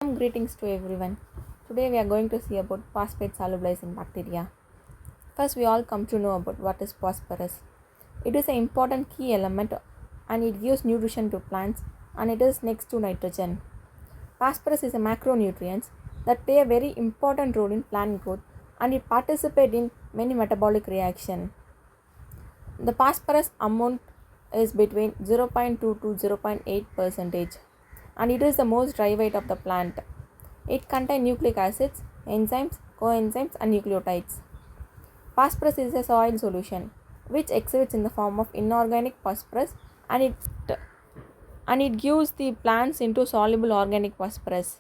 Greetings to everyone. Today we are going to see about phosphate solubilizing bacteria. First, we all come to know about what is phosphorus. It is an important key element and it gives nutrition to plants and it is next to nitrogen. Phosphorus is a macronutrient that play a very important role in plant growth and it participates in many metabolic reactions. The phosphorus amount is between 0.2 to 0.8 percentage and it is the most dry weight of the plant. It contains nucleic acids, enzymes, coenzymes and nucleotides. Phosphorus is a soil solution which exhibits in the form of inorganic phosphorus and it gives the plants into soluble organic phosphorus.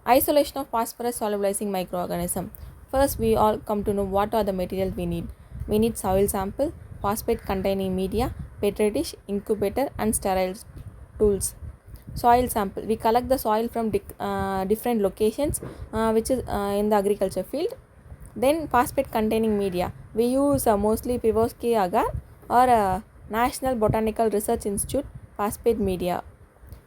Isolation of phosphorus solubilizing microorganism. First, we all come to know what are the materials we need. We need soil sample, phosphate containing media, petri dish, incubator and sterile tools. Soil sample. We collect the soil from different locations which is in the agriculture field. Then phosphate containing media. We use mostly Pivoski agar or National Botanical Research Institute phosphate media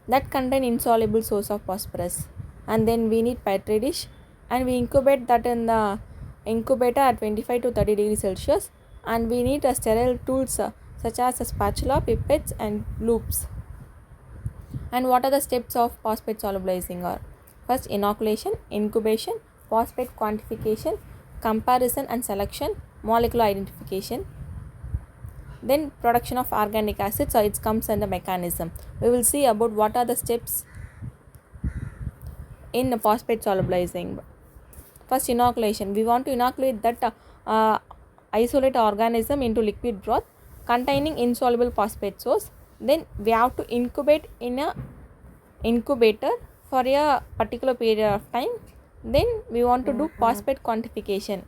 that contain insoluble source of phosphorus. And then we need petri dish and we incubate that in the incubator at 25 to 30 degrees Celsius, and we need sterile tools such as a spatula, pipettes and loops. And what are the steps of phosphate solubilizing are? First, inoculation, incubation, phosphate quantification, comparison and selection, molecular identification. Then production of organic acids, so it comes under mechanism. We will see about what are the steps in phosphate solubilizing. First, inoculation. We want to inoculate that isolate organism into liquid broth containing insoluble phosphate source. Then we have to incubate in a incubator for a particular period of time. Then we want to do phosphate quantification.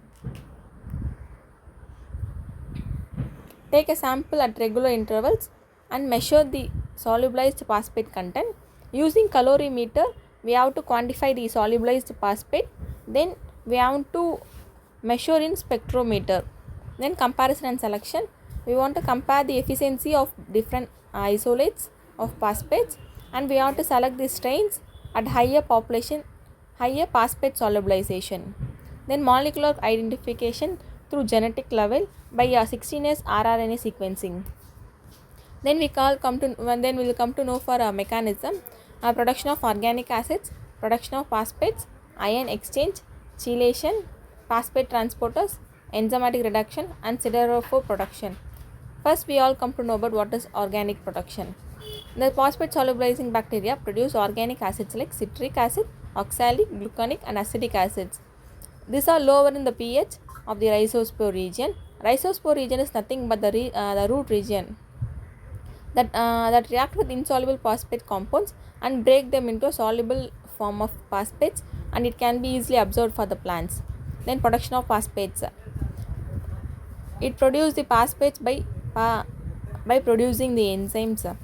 Take a sample at regular intervals and measure the solubilized phosphate content. Using calorimeter, we have to quantify the solubilized phosphate. Then we have to measure in spectrometer. Then comparison and selection. We want to compare the efficiency of different isolates of phosphates and we have to select the strains at higher phosphate solubilization. Then molecular identification through genetic level by 16S rRNA sequencing. Then we will come to know for a mechanism, production of organic acids, production of phosphates, ion exchange, chelation, phosphate transporters, enzymatic reduction and siderophore production. First, we all come to know about what is organic production. The phosphate solubilizing bacteria produce organic acids like citric acid, oxalic, gluconic and acetic acids. These are lower in the pH of the rhizospore region. Rhizospore region is nothing but the root region that react with insoluble phosphate compounds and break them into a soluble form of phosphates, and it can be easily absorbed for the plants. Then production of phosphates. It produces the phosphates by producing the enzymes.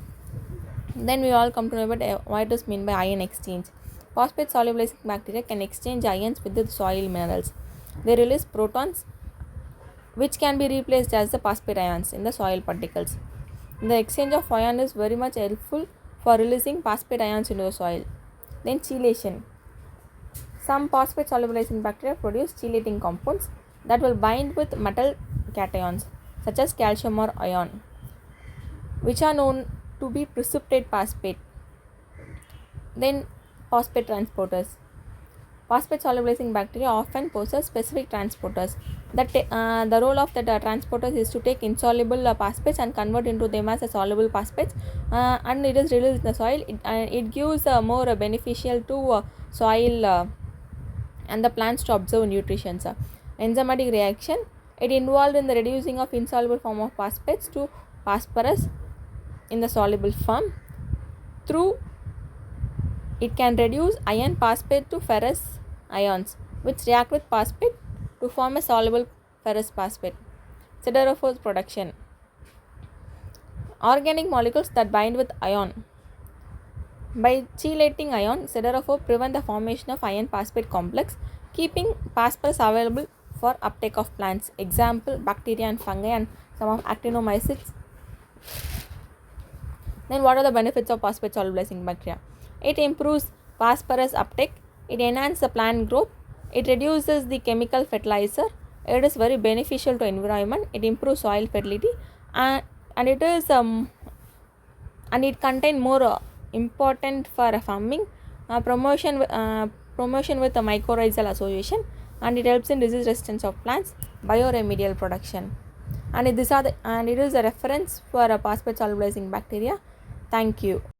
Then we all come to know about what is meant by ion exchange. Phosphate solubilizing bacteria can exchange ions with the soil minerals. They release protons which can be replaced as the phosphate ions in the soil particles. The exchange of ion is very much helpful for releasing phosphate ions into the soil. Then chelation. Some phosphate solubilizing bacteria produce chelating compounds that will bind with metal cations such as calcium or iron, which are known to be precipitate phosphate. Then phosphate transporters. Phosphate solubilizing bacteria often possess specific transporters. The role of the transporters is to take insoluble phosphates and convert into them as a soluble phosphates, and it is released in the soil. It gives more beneficial to soil and the plants to absorb nutrition. Enzymatic reaction. It involved in the reducing of insoluble form of phosphates to phosphorus in the soluble form. Through it can reduce iron phosphate to ferrous ions, which react with phosphate to form a soluble ferrous phosphate. Siderophore production. Organic molecules that bind with ion. By chelating ion, siderophore prevent the formation of iron phosphate complex, keeping phosphorus available for uptake of plants. Example, bacteria and fungi and some of actinomycetes Then what are the benefits of phosphate solubilizing bacteria? It improves phosphorus uptake, it enhances the plant growth, it reduces the chemical fertilizer, it is very beneficial to environment, it improves soil fertility, and it is and it contain more important for farming, promotion with the mycorrhizal association, and it helps in disease resistance of plants, bioremedial production, and it is a reference for a phosphate solubilizing bacteria. Thank you.